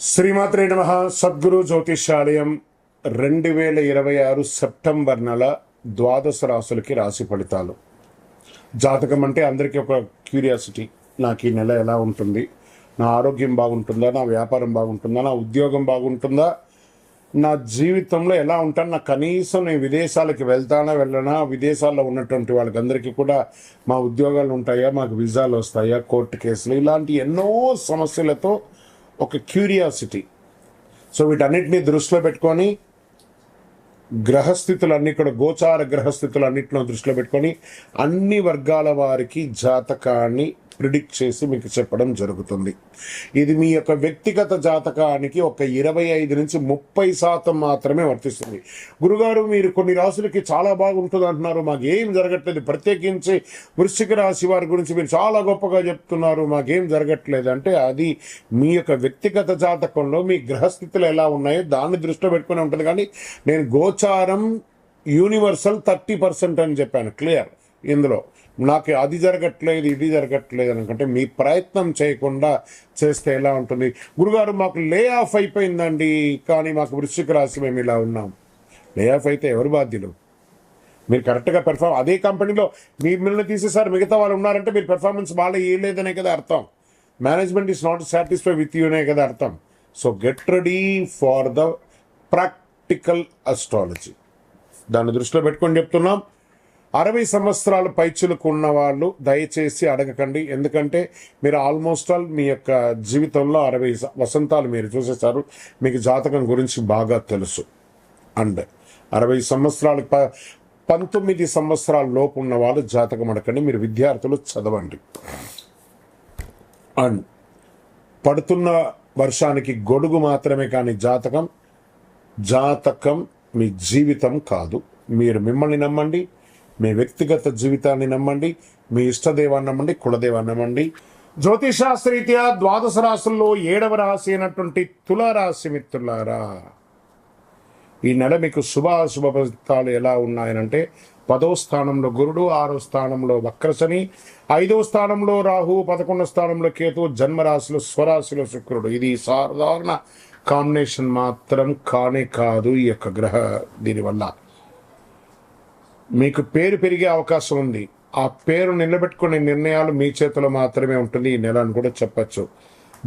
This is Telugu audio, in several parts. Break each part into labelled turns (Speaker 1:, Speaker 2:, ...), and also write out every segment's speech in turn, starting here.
Speaker 1: శ్రీమాత్రే నమః. సద్గురు జ్యోతిష్యాలయం 2026 సెప్టెంబర్ నెల ద్వాదశ రాశులకి రాశి ఫలితాలు. జాతకం అంటే అందరికీ ఒక క్యూరియాసిటీ. నాకు ఈ నెల ఎలా ఉంటుంది, నా ఆరోగ్యం బాగుంటుందా, నా వ్యాపారం బాగుంటుందా, నా ఉద్యోగం బాగుంటుందా, నా జీవితంలో ఎలా ఉంటాను, నా కనీసం నేను విదేశాలకి వెళ్తానా వెళ్ళనా, విదేశాల్లో ఉన్నటువంటి వాళ్ళకందరికీ కూడా మా ఉద్యోగాలు ఉంటాయా, మాకు వీసాలు వస్తాయా, కోర్టు కేసులు, ఇలాంటి ఎన్నో సమస్యలతో ఒక క్యూరియాసిటీ. సో వీటన్నిటిని దృష్టిలో పెట్టుకొని గ్రహస్థితులన్నీ కూడా గోచార గ్రహస్థితులన్నింటిలో దృష్టిలో పెట్టుకొని అన్ని వర్గాల వారికి జాతకాన్ని ప్రిడిక్ట్ చేసి మీకు చెప్పడం జరుగుతుంది. ఇది మీ యొక్క వ్యక్తిగత జాతకానికి ఒక 25 నుంచి 30% మాత్రమే వర్తిస్తుంది. గురుగారు, మీరు కొన్ని రాశులకి చాలా బాగుంటుంది అంటున్నారు, మాకేం జరగట్లేదు, ప్రత్యేకించి వృశ్చిక రాశి వారి గురించి మీరు చాలా గొప్పగా చెప్తున్నారు, మాకేం జరగట్లేదు అంటే అది మీ యొక్క వ్యక్తిగత జాతకంలో మీ గ్రహస్థితులు ఎలా ఉన్నాయో దాన్ని దృష్టిలో పెట్టుకుని ఉంటుంది. కానీ నేను గోచారం యూనివర్సల్ 30% అని చెప్పాను, క్లియర్. ఇందులో నాకు అది జరగట్లేదు ఇది జరగట్లేదు అనుకుంటే మీ ప్రయత్నం చేయకుండా చేస్తే ఎలా ఉంటుంది? గురుగారు, మాకు లే ఆఫ్ అయిపోయిందండి, కానీ మాకు వృశ్చిక రాశి మేము ఇలా ఉన్నాం. లే ఆఫ్ అయితే ఎవరు బాధ్యులు? మీరు కరెక్ట్గా అదే కంపెనీలో మిమ్మల్ని తీసేసారు, మిగతా వాళ్ళు ఉన్నారంటే మీరు పెర్ఫార్మెన్స్ బాగా ఇవ్వలేదనే కదా అర్థం. Management is not satisfy with యూనే కదా అర్థం. So get ready for the practical astrology. దాన్ని దృష్టిలో పెట్టుకొని చెప్తున్నాం. 60 సంవత్సరాల పైచులకు ఉన్న వాళ్ళు దయచేసి అడగకండి, ఎందుకంటే మీరు ఆల్మోస్ట్ ఆల్ మీ యొక్క జీవితంలో 60 వసంతాలు మీరు చూసేశారు, మీకు జాతకం గురించి బాగా తెలుసు. అండ్ 60 సంవత్సరాలు 19 సంవత్సరాల లోపు ఉన్న వాళ్ళు జాతకం అడగండి. మీరు విద్యార్థులు చదవండి. అండ్ పడుతున్న వర్షానికి గొడుగు మాత్రమే, కానీ జాతకం మీ జీవితం కాదు. మీరు మిమ్మల్ని నమ్మండి, మీ వ్యక్తిగత జీవితాన్ని నమ్మండి, మీ ఇష్టదేవాన్ని నమ్మండి, కులదేవాన్ని నమ్మండి. జ్యోతిషాస్త్రరీత్యా ద్వాదశ రాశుల్లో 7వ రాశి అయినటువంటి తులారాశి మిత్రులారా, ఈ నెల మీకు శుభాశుభ ఫలితాలు ఎలా ఉన్నాయనంటే 10వ స్థానంలో గురుడు, 6వ స్థానంలో వక్రశని, 5వ స్థానంలో రాహు, 11వ స్థానంలో కేతు, జన్మరాశిలో స్వరాశిలో శుక్రుడు. ఇది సాధారణ కాంబినేషన్ మాత్రం కానే కాదు. ఈ యొక్క గ్రహ దీనివల్ల మీకు పేరు పెరిగే అవకాశం ఉంది. ఆ పేరు నిలబెట్టుకునే నిర్ణయాలు మీ చేతిలో మాత్రమే ఉంటుంది ఈ నెల అని కూడా చెప్పచ్చు.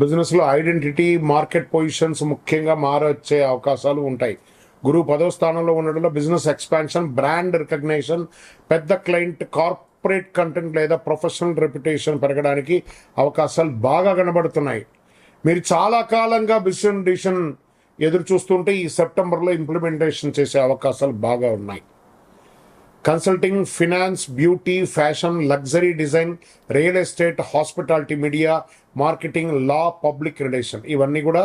Speaker 1: బిజినెస్లో ఐడెంటిటీ, మార్కెట్ పొజిషన్స్ ముఖ్యంగా మారొచ్చే అవకాశాలు ఉంటాయి. గురువు 10వ స్థానంలో ఉండడంలో బిజినెస్ ఎక్స్పాన్షన్, బ్రాండ్ రికగ్నేషన్, పెద్ద క్లయింట్, కార్పొరేట్ కంటెంట్ లేదా ప్రొఫెషనల్ రెప్యుటేషన్ పెరగడానికి అవకాశాలు బాగా కనబడుతున్నాయి. మీరు చాలా కాలంగా డిసిషన్ ఎదురు చూస్తుంటే ఈ సెప్టెంబర్లో ఇంప్లిమెంటేషన్ చేసే అవకాశాలు బాగా ఉన్నాయి. Consulting, finance, beauty, fashion, luxury design, real estate, hospitality, media, marketing, law, public relation, ఇవన్నీ కూడా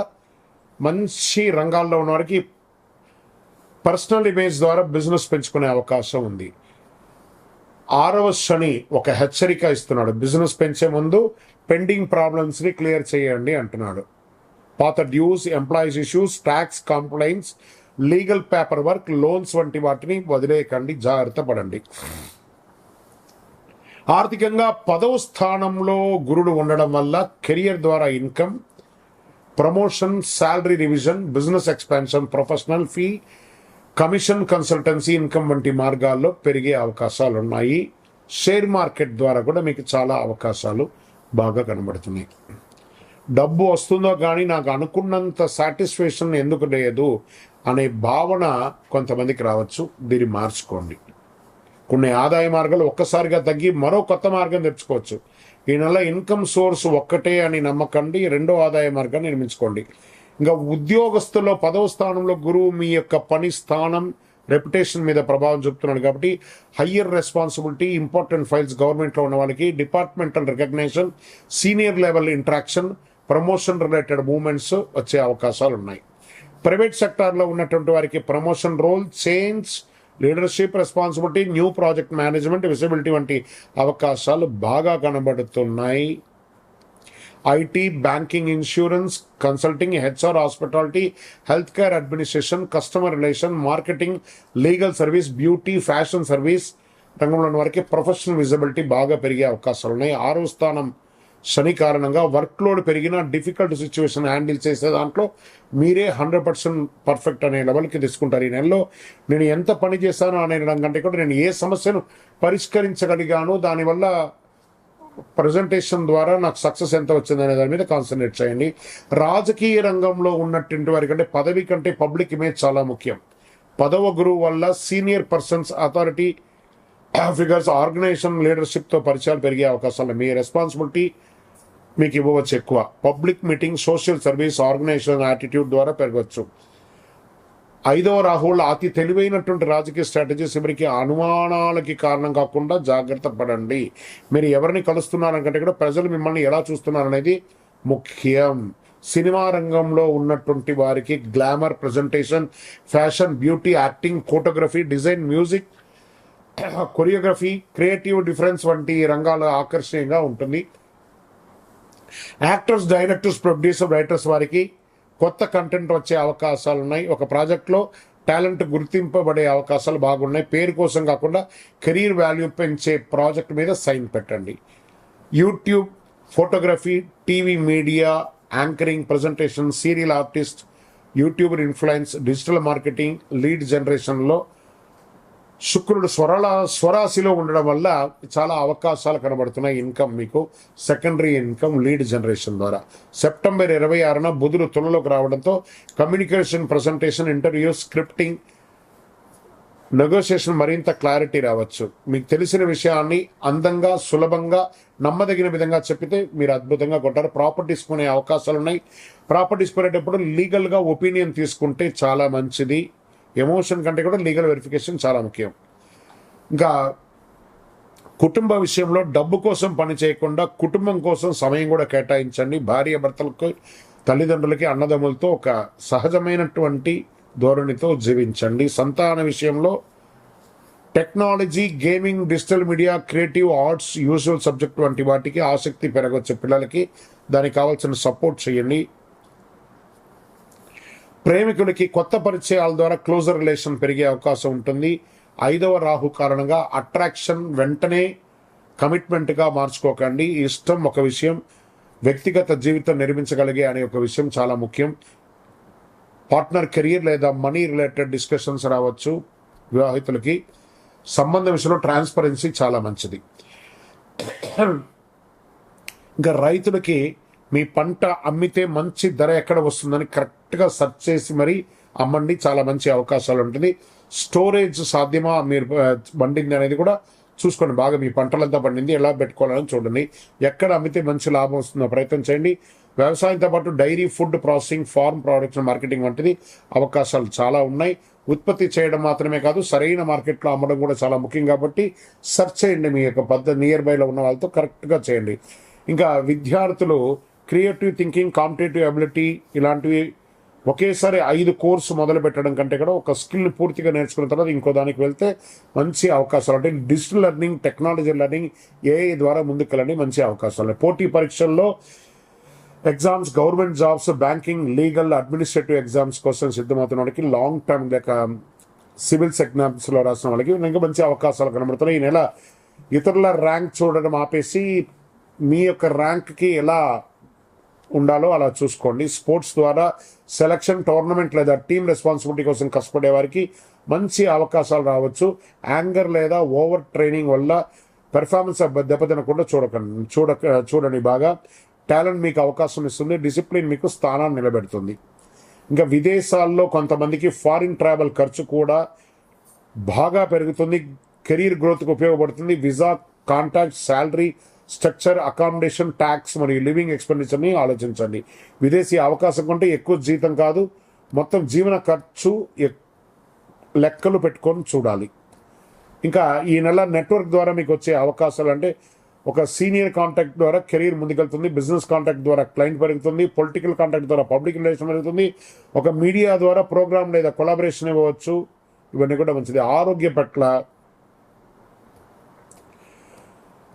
Speaker 1: మంచి రంగాల్లో ఉన్న వారికి పర్సనల్ ఇమేజ్ ద్వారా బిజినెస్ పెంచుకునే అవకాశం ఉంది. 6వ శని ఒక హెచ్చరిక ఇస్తున్నాడు. బిజినెస్ పెంచే ముందు పెండింగ్ ప్రాబ్లమ్స్ని క్లియర్ చేయండి అంటున్నాడు. పాత dues, employees issues, tax complaints, legal paper work, loans వంటి వాటిని వదిలేయకండి, జాగ్రత్త పడండి. ఆర్థికంగా 10వ స్థానంలో గురుడు ఉండడం వల్ల కెరియర్ ద్వారా income, promotion, salary revision, business expansion, professional fee, commission, consultancy income వంటి మార్గాల్లో పెరిగే అవకాశాలు ఉన్నాయి. షేర్ మార్కెట్ ద్వారా కూడా మీకు చాలా అవకాశాలు బాగా కనబడుతున్నాయి. డబ్బు వస్తుందో కానీ నాకు అనుకున్నంత సాటిస్ఫాక్షన్ ఎందుకు లేదు అనే భావన కొంతమందికి రావచ్చు. దీన్ని మార్చుకోండి. కొన్ని ఆదాయ మార్గాలు ఒక్కసారిగా తగ్గి మరో కొత్త మార్గం తెచ్చుకోవచ్చు. ఈ నెల ఇన్కమ్ సోర్స్ ఒక్కటే అని నమ్మకండి, రెండో ఆదాయ మార్గాన్ని నిర్మించుకోండి. ఇంకా ఉద్యోగస్తుల్లో 10వ స్థానంలో గురువు మీ యొక్క పని స్థానం, రెప్యుటేషన్ మీద ప్రభావం చూపుతున్నాడు కాబట్టి హయ్యర్ రెస్పాన్సిబిలిటీ, ఇంపార్టెంట్ ఫైల్స్ గవర్నమెంట్లో ఉన్న వాళ్ళకి, departmental recognition, senior level interaction, promotion related movements వచ్చే అవకాశాలు ఉన్నాయి. ప్రైవేట్ సెక్టార్లో ఉన్నటువంటి వారికి promotion, role change, leadership, responsibility, new project management, visibility వంటి అవకాశాలు బాగా కనబడుతున్నాయి. IT, banking, insurance, consulting, HR, hospitality, health care administration, customer relation, marketing, legal service, beauty, fashion service రంగంలో ఉన్న వారికి ప్రొఫెషనల్ విజిబిలిటీ బాగా పెరిగే అవకాశాలు ఉన్నాయి. 6వ స్థానం శని కారణంగా వర్క్ లోడ్ పెరిగిన డిఫికల్ట్ సిచ్యువేషన్ హ్యాండిల్ చేసే దాంట్లో మీరే 100% పర్ఫెక్ట్ అనే లెవెల్కి తీసుకుంటారు. ఈ నెలలో నేను ఎంత పని చేశాను అనే కంటే కూడా నేను ఏ సమస్యను పరిష్కరించగలిగాను, దానివల్ల ప్రజెంటేషన్ ద్వారా నాకు సక్సెస్ ఎంత వచ్చింది అనే దాని మీద కాన్సన్ట్రేట్ చేయండి. రాజకీయ రంగంలో ఉన్నటువంటి వారి కంటే పదవి కంటే పబ్లిక్ ఇమేజ్ చాలా ముఖ్యం. పదవ గురువు వల్ల senior persons, authority figures, organization లీడర్షిప్తో పరిచయాలు పెరిగే అవకాశాలు. మీ రెస్పాన్సిబిలిటీ మీకు ఇవ్వవచ్చు ఎక్కువ. Public meeting, social service, organization attitude ద్వారా పెరగవచ్చు. 5వ రాహువుల అతి తెలివైనటువంటి రాజకీయ స్ట్రాటజీ చివరికి అనుమానాలకి కారణం కాకుండా జాగ్రత్త పడండి. మీరు ఎవరిని కలుస్తున్నారనుకంటే కూడా ప్రజలు మిమ్మల్ని ఎలా చూస్తున్నారనేది ముఖ్యం. సినిమా రంగంలో ఉన్నటువంటి వారికి glamour, presentation, fashion, beauty, acting, photography, design, music, choreography, creative difference వంటి రంగాలు ఆకర్షణీయంగా ఉంటుంది. యాక్టర్స్, డైరెక్టర్స్, ప్రొడ్యూసర్, రైటర్స్ వారికి కొత్త కంటెంట్ వచ్చే అవకాశాలు ఉన్నాయి. ఒక ప్రాజెక్ట్లో టాలెంట్ గుర్తింపబడే అవకాశాలు బాగున్నాయి. పేరు కోసం కాకుండా కెరీర్ వాల్యూ పెంచే ప్రాజెక్ట్ మీద సైన్ పెట్టండి. YouTube, photography, TV, media, anchoring, presentation, serial artist, YouTuber influence, digital marketing, lead జనరేషన్లో శుక్రుడు స్వరాశిలో ఉండడం వల్ల చాలా అవకాశాలు కనబడుతున్నాయి. ఇన్కమ్ మీకు సెకండరీ ఇన్కమ్ లీడ్ జనరేషన్ ద్వారా. సెప్టెంబర్ 26న బుధుడు తులలోకి రావడంతో communication, presentation, interview, scripting, negotiation మరింత క్లారిటీ రావచ్చు. మీకు తెలిసిన విషయాన్ని అందంగా, సులభంగా, నమ్మదగిన విధంగా చెప్పితే మీరు అద్భుతంగా కొట్టారు. ప్రాపర్టీస్ కొనే అవకాశాలు ఉన్నాయి. ప్రాపర్టీస్ కొనేటప్పుడు లీగల్గా ఒపీనియన్ తీసుకుంటే చాలా మంచిది. ఎమోషన్ కంటే కూడా లీగల్ వెరిఫికేషన్ చాలా ముఖ్యం. ఇంకా కుటుంబ విషయంలో డబ్బు కోసం పని చేయకుండా కుటుంబం కోసం సమయం కూడా కేటాయించండి. భార్య భర్తలకు, తల్లిదండ్రులకి, అన్నదమ్ములతో ఒక సహజమైనటువంటి ధోరణితో జీవించండి. సంతాన విషయంలో technology, gaming, digital media, creative arts, usual subject వంటి వాటికి ఆసక్తి పెరగవచ్చు. పిల్లలకి దానికి కావాల్సిన సపోర్ట్ చేయండి. ప్రేమికులకి కొత్త పరిచయాల ద్వారా క్లోజర్ రిలేషన్ పెరిగే అవకాశం ఉంటుంది. 5వ రాహు కారణంగా అట్రాక్షన్ వెంటనే కమిట్మెంట్గా మార్చుకోకండి. ఇష్టం ఒక విషయం, వ్యక్తిగత జీవితం నిర్మించగలిగే అనే ఒక విషయం చాలా ముఖ్యం. పార్ట్నర్, కెరీర్ లేదా మనీ రిలేటెడ్ డిస్కషన్స్ రావచ్చు. వివాహితులకి సంబంధం విషయంలో ట్రాన్స్పరెన్సీ చాలా మంచిది. ఇంకా రైతులకి మీ పంట అమ్మితే మంచి ధర ఎక్కడ వస్తుందని కరెక్ట్గా సెర్చ్ చేసి మరీ అమ్మండి. చాలా మంచి అవకాశాలు ఉంటుంది. స్టోరేజ్ సాధ్యమా, మీరు పండింది అనేది కూడా చూసుకోండి. బాగా మీ పంటలంతా పండింది ఎలా పెట్టుకోవాలని చూడండి. ఎక్కడ అమ్మితే మంచి లాభం వస్తుందో ప్రయత్నం చేయండి. వ్యవసాయంతో పాటు dairy, food processing, farm products marketing వంటిది అవకాశాలు చాలా ఉన్నాయి. ఉత్పత్తి చేయడం మాత్రమే కాదు, సరైన మార్కెట్లో అమ్మడం కూడా చాలా ముఖ్యం. కాబట్టి సెర్చ్ చేయండి. మీ యొక్క నియర్ బైలో ఉన్న వాళ్ళతో కరెక్ట్గా చేయండి. ఇంకా విద్యార్థులు క్రియేటివ్ థింకింగ్, కాంపిటేటివ్ అబిలిటీ ఇలాంటివి ఒకేసారి 5 కోర్సు మొదలు పెట్టడం కంటే కూడా ఒక స్కిల్ పూర్తిగా నేర్చుకున్న తర్వాత ఇంకో దానికి వెళ్తే మంచి అవకాశాలు. అంటే digital learning, technology learning, AI ద్వారా ముందుకెళ్ళండి. మంచి అవకాశాలు. పోటీ పరీక్షల్లో exams, government jobs, banking, legal, administrative exams కోసం సిద్ధమవుతున్న వాళ్ళకి, లాంగ్ టర్మ్ లేక సివిల్స్ ఎగ్జామ్స్లో రాసిన వాళ్ళకి ఇంకా మంచి అవకాశాలు కనబడుతున్నాయి. ఈ నెల ఇతరుల ర్యాంక్ చూడడం ఆపేసి మీ యొక్క ర్యాంక్కి ఎలా ఉండాలో అలా చూసుకోండి. స్పోర్ట్స్ ద్వారా సెలక్షన్, టోర్నమెంట్ లేదా టీమ్ రెస్పాన్సిబిలిటీ కోసం కష్టపడే వారికి మంచి అవకాశాలు రావచ్చు. యాంగర్ లేదా ఓవర్ ట్రైనింగ్ వల్ల పెర్ఫార్మెన్స్ దెబ్బతినకుండా చూడండి. బాగా టాలెంట్ మీకు అవకాశం ఇస్తుంది. డిసిప్లిన్ మీకు స్థానాన్ని నిలబెడుతుంది. ఇంకా విదేశాల్లో కొంతమందికి ఫారిన్ ట్రావెల్ ఖర్చు కూడా బాగా పెరుగుతుంది. కెరీర్ గ్రోత్కి ఉపయోగపడుతుంది. Visa, contact, salary structure, accommodation, tax మరియు లివింగ్ ఎక్స్పెండిచర్ని ఆలోచించండి. విదేశీ అవకాశం కంటే ఎక్కువ జీతం కాదు, మొత్తం జీవన ఖర్చు లెక్కలు పెట్టుకొని చూడాలి. ఇంకా ఈ నెల నెట్వర్క్ ద్వారా మీకు వచ్చే అవకాశాలు అంటే ఒక సీనియర్ కాంటాక్ట్ ద్వారా కెరీర్ ముందుకెళ్తుంది. బిజినెస్ కాంటాక్ట్ ద్వారా క్లయింట్ పెరుగుతుంది. పొలిటికల్ కాంటాక్ట్ ద్వారా పబ్లిక్ రిలేషన్ పెరుగుతుంది. ఒక మీడియా ద్వారా ప్రోగ్రామ్ లేదా కొలాబరేషన్ ఇవ్వవచ్చు. ఇవన్నీ కూడా మంచిది. ఆరోగ్య పట్ల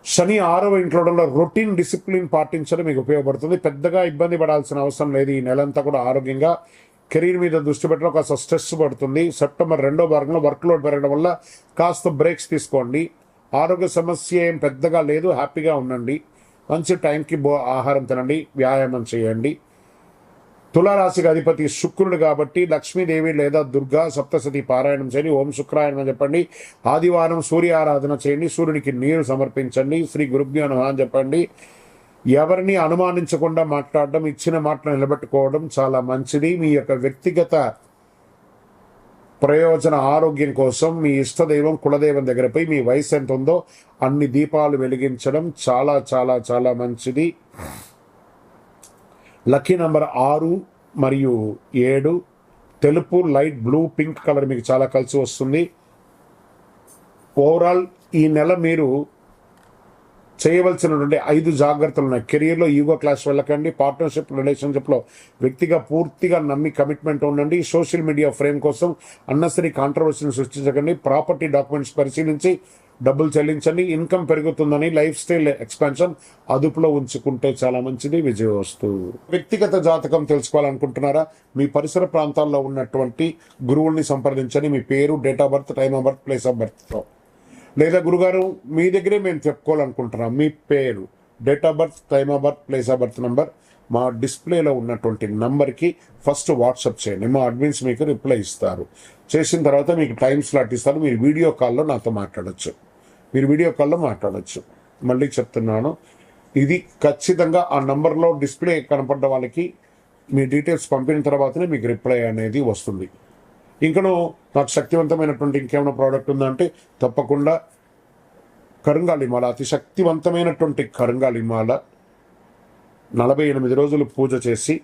Speaker 1: శని 6వ ఇంట్లో రొటీన్ డిసిప్లిన్ పాటించడం మీకు ఉపయోగపడుతుంది. పెద్దగా ఇబ్బంది పడాల్సిన అవసరం లేదు. ఈ నెలంతా కూడా ఆరోగ్యంగా కెరీర్ మీద దృష్టి పెట్టడం కాస్త స్ట్రెస్ పడుతుంది. సెప్టెంబర్ 2వ వారంలో వర్క్ లోడ్ పెరగడం వల్ల కాస్త బ్రేక్స్ తీసుకోండి. ఆరోగ్య సమస్య ఏం పెద్దగా లేదు, హ్యాపీగా ఉండండి. మంచి టైంకి ఆహారం తినండి, వ్యాయామం చేయండి. తులారాశికి అధిపతి శుక్రుడు కాబట్టి లక్ష్మీదేవి లేదా దుర్గా సప్తశతి పారాయణం చేయండి. ఓం శుక్రాయణం చెప్పండి. ఆదివారం సూర్య ఆరాధన చేయండి. సూర్యునికి నీరు సమర్పించండి. శ్రీ గురుభ్యో నమః అని చెప్పండి. ఎవరిని అనుమానించకుండా మాట్లాడడం, ఇచ్చిన మాటను నిలబెట్టుకోవడం చాలా మంచిది. మీ యొక్క వ్యక్తిగత ప్రయోజన ఆరోగ్యం కోసం మీ ఇష్టదైవం కులదైవం దగ్గరపై మీ వయసు ఎంత ఉందో అన్ని దీపాలు వెలిగించడం చాలా చాలా చాలా మంచిది. లక్కీ నంబర్ 6 మరియు 7. తెలుపు, లైట్ బ్లూ, పింక్ కలర్ మీకు చాలా కలిసి వస్తుంది. ఓవరాల్ ఈ నెల మీరు చేయవలసినటువంటి 5 జాగ్రత్తలు ఉన్నాయి. కెరియర్లో ఈగో క్లాస్ వెళ్ళకండి. పార్ట్నర్షిప్ రిలేషన్షిప్లో వ్యక్తిగా పూర్తిగా నమ్మి కమిట్మెంట్ ఉండండి. సోషల్ మీడియా ఫ్రేమ్ కోసం అన్నెసరీ కాంట్రవర్సీని సృష్టించకండి. ప్రాపర్టీ డాక్యుమెంట్స్ పరిశీలించి డబ్బులు చెల్లించండి. ఇన్కమ్ పెరుగుతుందని లైఫ్ స్టైల్ ఎక్స్పాన్షన్ అదుపులో ఉంచుకుంటే చాలా మంచిది. విజయవస్తు. వ్యక్తిగత జాతకం తెలుసుకోవాలనుకుంటున్నారా? మీ పరిసర ప్రాంతాల్లో ఉన్నటువంటి గురువుల్ని సంప్రదించండి. మీ పేరు, date of birth, time of birth, place of బర్త్తో. లేదా గురుగారు మీ దగ్గరే మేము చెప్పుకోవాలనుకుంటున్నాం, మీ పేరు, date of birth, time of birth, place of birth number మా డిస్ప్లేలో ఉన్నటువంటి నంబర్కి ఫస్ట్ వాట్సాప్ చేయండి. మా అడ్మిన్స్ మీకు రిప్లై ఇస్తారు. చేసిన తర్వాత మీకు టైం స్లాట్ ఇస్తారు. మీరు వీడియో కాల్లో నాతో మాట్లాడచ్చు. మళ్ళీ చెప్తున్నాను, ఇది ఖచ్చితంగా ఆ నంబర్లో డిస్ప్లే కనపడ్డ వాళ్ళకి మీ డీటెయిల్స్ పంపిన తర్వాతనే మీకు రిప్లై అనేది వస్తుంది. ఇంకనూ నాకు శక్తివంతమైనటువంటి ఇంకేమైనా ప్రోడక్ట్ ఉందంటే తప్పకుండా కరుంగాలిమాల, అతి శక్తివంతమైనటువంటి కరుంగాలిమాల 48 రోజులు పూజ చేసి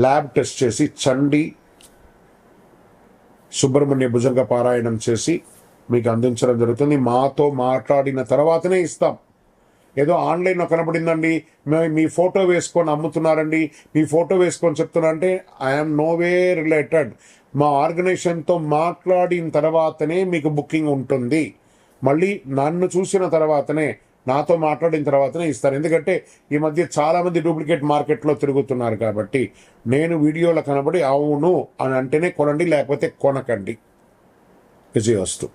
Speaker 1: ల్యాబ్ టెస్ట్ చేసి చండీ సుబ్రహ్మణ్య భుజంగ పారాయణం చేసి మీకు అందించడం జరుగుతుంది. మాతో మాట్లాడిన తర్వాతనే ఇస్తాం. ఏదో ఆన్లైన్లో కనబడిందండి, మీ ఫోటో వేసుకొని అమ్ముతున్నారండి, మీ ఫోటో వేసుకొని చెప్తున్నారంటే ఐఎమ్ నోవే రిలేటెడ్. మా ఆర్గనైజేషన్తో మాట్లాడిన తర్వాతనే మీకు బుకింగ్ ఉంటుంది. మళ్ళీ నన్ను చూసిన తర్వాతనే, నాతో మాట్లాడిన తర్వాతనే ఇస్తారు. ఎందుకంటే ఈ మధ్య చాలామంది డూప్లికేట్ మార్కెట్లో తిరుగుతున్నారు కాబట్టి నేను వీడియోలో కనబడి అవును అని అంటేనే కొనండి, లేకపోతే కొనకండి. విజయవస్తు.